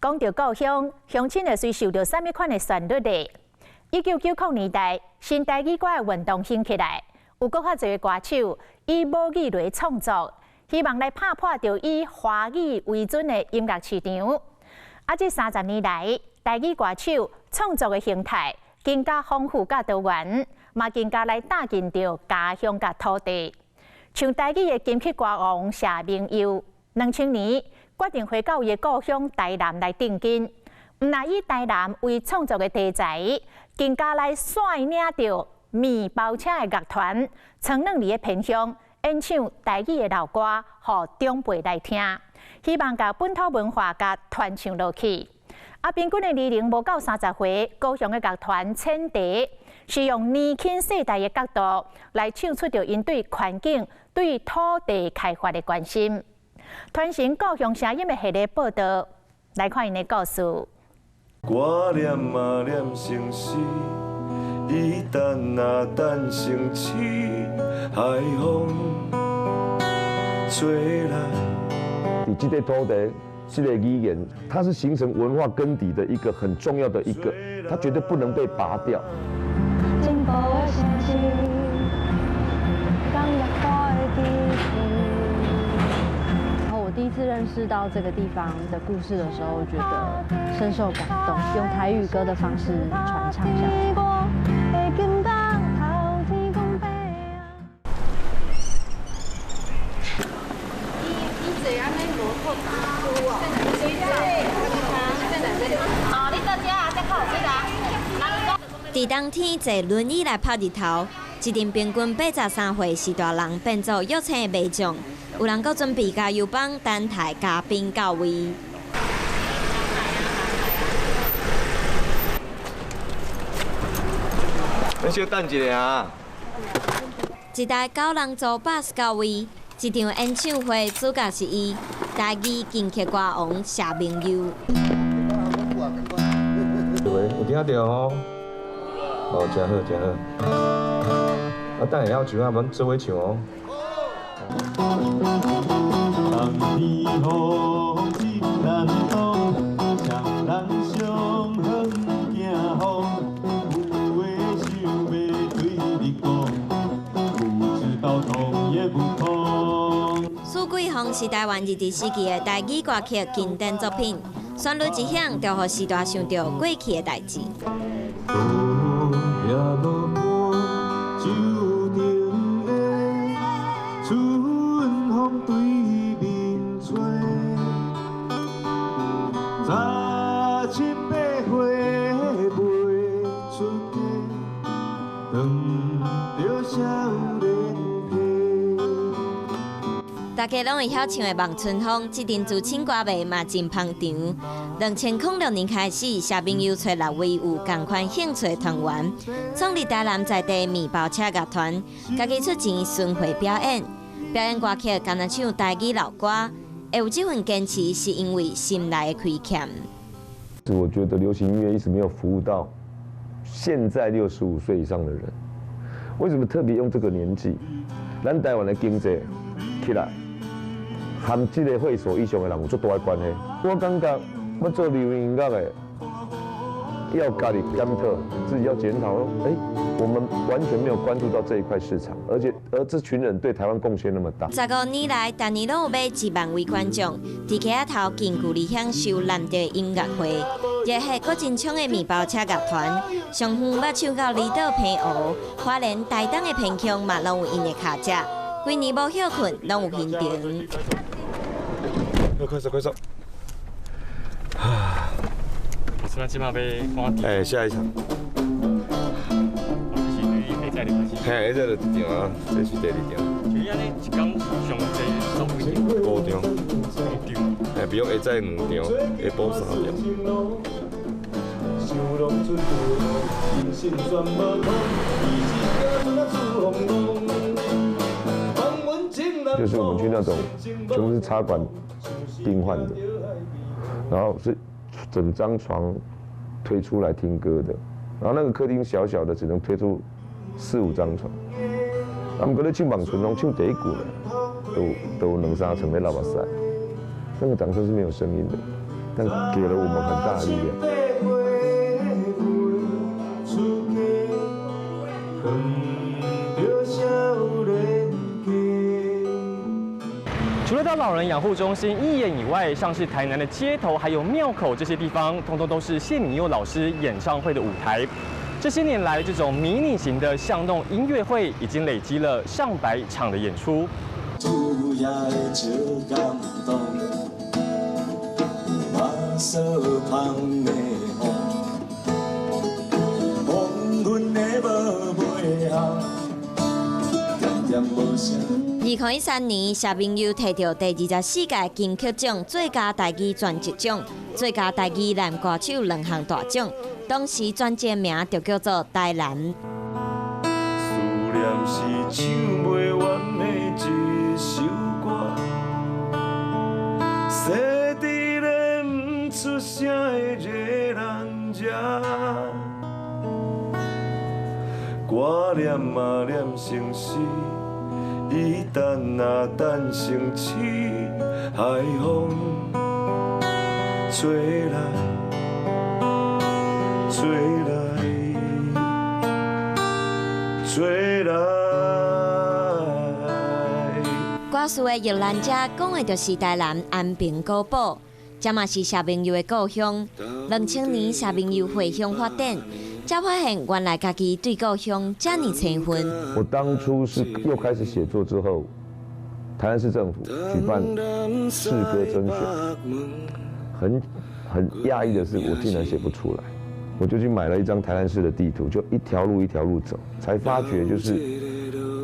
讲到故乡，乡亲会随受到什么款的旋律呢？1990年代，新台语歌的运动兴起来，有搁较侪歌手以母语来创作，希望来打破掉以华语为准的音乐市场。这30年来，台语歌手创作的形态更加丰富、甲多元，嘛更加来打进着家乡甲土地。像台语的金曲歌王谢明佑，2000年决定回到伊的故乡台南来定居。唔但以台南为创作的题材，更加来率领着面包车的乐团，从两里的偏乡演唱台语的老歌，予长辈来听，希望把本土文化甲传唱落去。平均的年龄无到30岁，高雄的乐团千蝶是用年轻世代的角度来唱出着因对环境、对土地开发的关心。传承高雄声音的系列报道，来看因的故事。我念啊念城市，伊等啊等城市，海风吹来。你这个土地。这个语言，它是形成文化根底的一个很重要的一个，它绝对不能被拔掉。进步的城市，刚要开的地然后我第一次认识到这个地方的故事的时候，觉得深受感动，用台语歌的方式传唱下来。伫冬天坐轮椅来泡日头，一阵平均83岁是大人变做约青的迷众，有人阁准备加油棒等待嘉宾到位。你小等一下啊！一台9人组巴士到位，这场演唱会主角是伊台语金曲歌王谢明佑。喂，有听到吼？哦，真好真好。等下要唱啊，咱做伙唱哦。冬天雨真难挡，双人相逢惊风。有的想要对你讲，不知道痛也不痛。苏桂红是台湾日治时期的台语歌曲经典作品，旋律一响，就互时代想到过去的代志。也无伴，注定的春风对面吹，早七八岁袂出嫁，等着少年大家拢会晓唱的《望春风》，这阵自唱歌迷嘛真捧场。2006年开始，谢明佑找6位有同款兴趣的团员，创立台南在地面包车乐团，家己出钱巡回表演，表演歌曲敢若唱台语老歌。会有这份坚持，是因为心内的亏欠。我觉得流行音乐一直没有服务到现在65岁以上的人。为什么特别用这个年纪？咱台湾的经济起来。和这个会所以上的人有足大的关系。我感觉要做流行音乐的，要家己检讨，自己要检讨说，我们完全没有关注到这一块市场，而这群人对台湾贡献那么大。15年来，逐年拢有买1万位观众，伫街仔头近距离享受难得音乐会。热血搁真抢的面包车乐团，上远捌唱到离岛澎湖，花莲台东的偏乡嘛拢有因的卡只。规年无休困，拢有行程。快速快速！是咱即马要赶下一场。是对下载的关系。下载就一场啊，这是第2场。就安尼一天上济数几5场。5场。比如下载2场，下晡3场。就是我们去那种全部是插管病患的，然后是整张床推出来听歌的，然后那个客厅小小的，只能推出4、5张床。他们搁咧唱《望春风》唱第1句了，都2、3层的喇叭塞，那个掌声是没有声音的。但给了我们很大的力量。除了到老人养护中心义演以外，像是台南的街头还有庙口这些地方，通通都是谢敏佑老师演唱会的舞台。这些年来，这种迷你型的巷弄音乐会已经累积了上百场的演出。2013年，谢明佑摕到第24届金曲奖最佳台语专辑奖、最佳台语男歌手2项大奖。当时专辑名就叫做《台南》。思念是唱袂完的一首歌，洗伫咧不出声的热人遮，我念啊念成诗。伊等啊等成痴，海风吹来，吹来，吹来。歌词的摇篮者讲的就是台南安平古堡，这嘛是谢明佑的故乡。2000年，谢明佑回乡发展。才发现原来家己对故乡这么青春。我当初是又开始写作之后，台南市政府举办诗歌甄选，很讶异的是，我竟然写不出来。我就去买了一张台南市的地图，就一条路一条路走，才发觉就是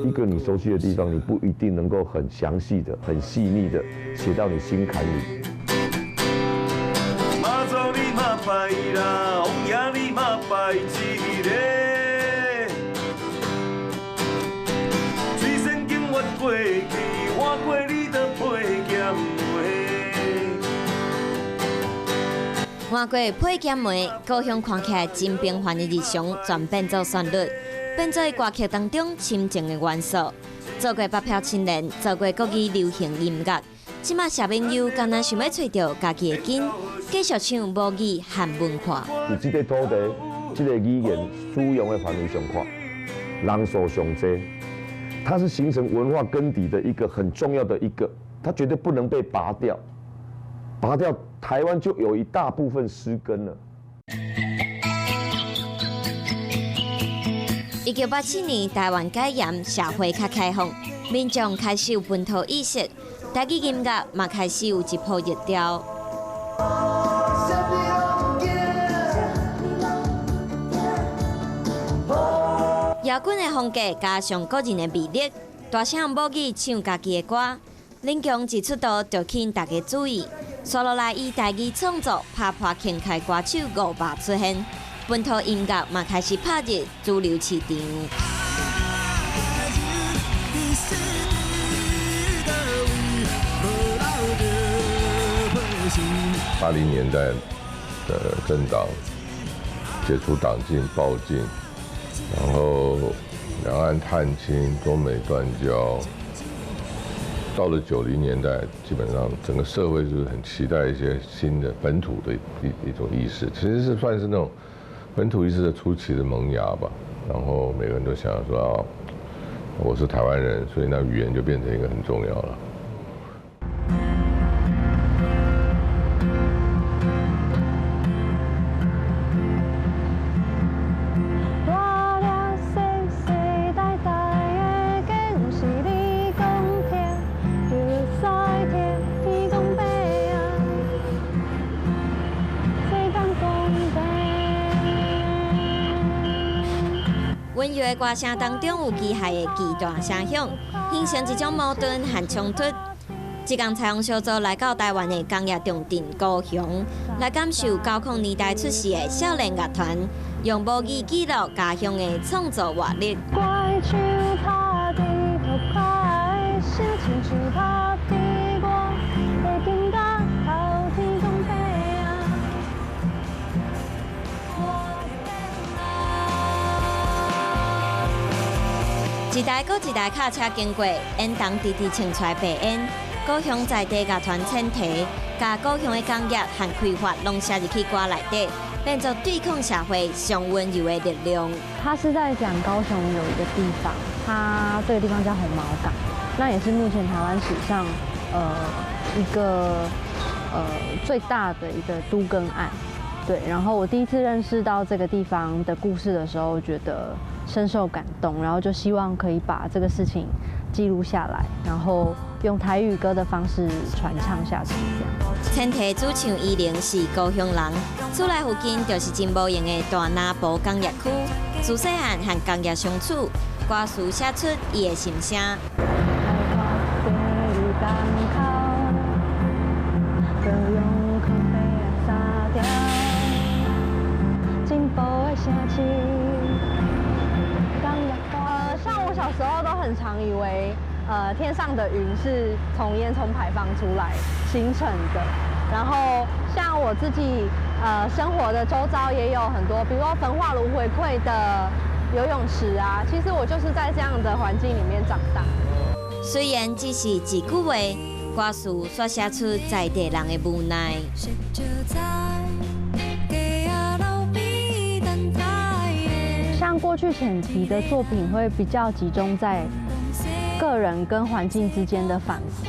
一个你熟悉的地方，你不一定能够很详细的、很细腻的写到你心坎里。拜啦，王爷你嘛拜一个，水仙经越过去，换过你的配剑梅。换过配剑梅，故乡看起来真平凡的日常，转变做旋律，变做歌曲当中深情的元素。做过北漂青年，做过国语流行音乐，即马谢明佑敢若想要找到家己的根。继续唱母语和文化。有这个土地，这个语言使用的范围上宽，人数上多，它是形成文化根底的一个很重要的一个，它绝对不能被拔掉。拔掉，台湾就有一大部分失根了。1987年，台湾戒严，社会较开放，民众开始有本土意识，台语音乐嘛开始有一波热调。摇滚的风格加上个人的魅力，大声母语唱家己的歌，林强一出道就吸引大家注意。接落来以台语创作拍破掀开歌手500出现，本土音乐嘛开始拍入主流市场。80年代的政党解除党禁、报禁，然后两岸探亲、中美断交。到了90年代，基本上整个社会就是很期待一些新的本土的一种意识，其实是算是那种本土意识的初期的萌芽吧。然后每个人都想说我是台湾人，所以那语言就变成一个很重要了。温柔的歌声当中有机械的巨大声响，形成一种矛盾和冲突。这间采访小组来到台湾的工业重镇高雄，来感受90年代出世的少年乐团，用母语记录家乡的创作活力。一台搁一台卡车经过，演童直直穿出来白烟。高雄在地乐团前提，把故乡的工业和开发拢写入去歌内底，变作对抗社会上温柔的力量。他是在讲高雄有一个地方，它这个地方叫红毛港，那也是目前台湾史上一个最大的一个都更案。对，然后我第一次认识到这个地方的故事的时候，觉得深受感动，然后就希望可以把这个事情记录下来，然后用台语歌的方式传唱下去。这样。前提主唱依然是高雄人，厝内附近就是真无用的大拿埔工业区，自细汉和工业相处，歌词写出伊的心声。像我小时候都很常以为，天上的云是从烟囱排放出来形成的。然后像我自己，生活的周遭也有很多，比如说焚化炉回馈的游泳池啊。其实我就是在这样的环境里面长大。虽然只是一句话，歌词所写出在地人的无奈。像过去前期的作品会比较集中在个人跟环境之间的反思，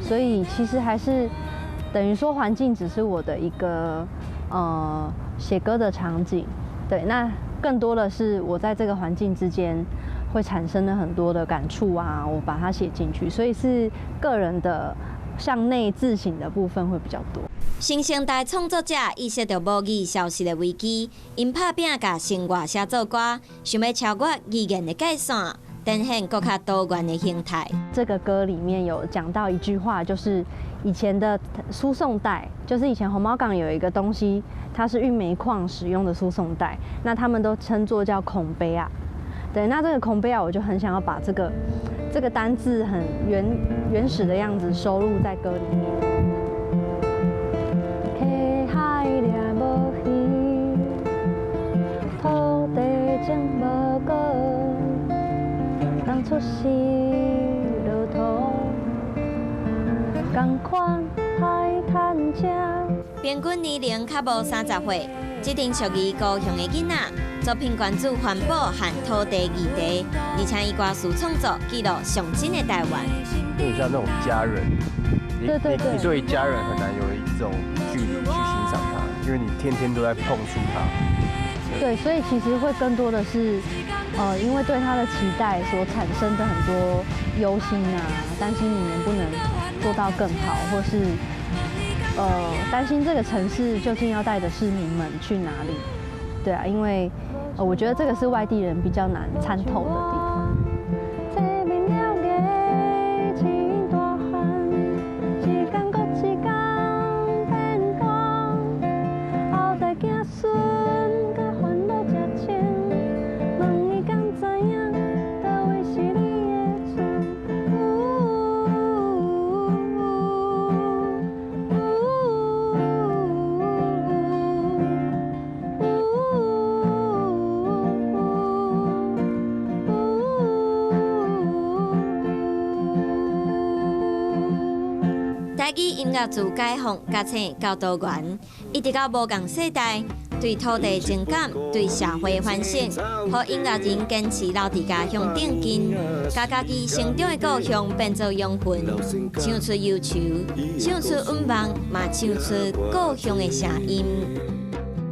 所以其实还是等于说环境只是我的一个写歌的场景，对，那更多的是我在这个环境之间会产生了很多的感触啊，我把它写进去，所以是个人的向内自省的部分会比较多。新生代创作者意识到母语消失的危机，因拍拼甲生活写作歌，想要超越语言的界线，呈现更加多元的形态。这个歌里面有讲到一句话，就是以前的输送带，就是以前红毛港有一个东西，它是运煤矿使用的输送带，那他们都称作叫孔杯啊。对，那这个孔杯啊，我就很想要把这个单字很原始的样子收录在歌里面。海掠无鱼，土地种无果，人出世落土，同款海赚吃。平均年龄较无30岁，这阵属于高雄的囡仔，作品关注环保和土地议题，而且以歌词创作记录上真的台湾。有点像那种家人，你对家人很难有一种距离去欣赏它，因为你天天都在碰触它。对，所以其实会更多的是，因为对他的期待所产生的很多忧心啊，担心你能不能做到更好，或是担心这个城市究竟要带着市民们去哪里。对啊，因为我觉得这个是外地人比较难参透的地方。台语音乐自解放加青到多元，一直到无共世代，对土地情感、对社会反省，让音乐人坚持留伫家乡顶根，把家己成长的故乡变作养分，唱出忧愁，唱出温梦，嘛唱出故乡的声音。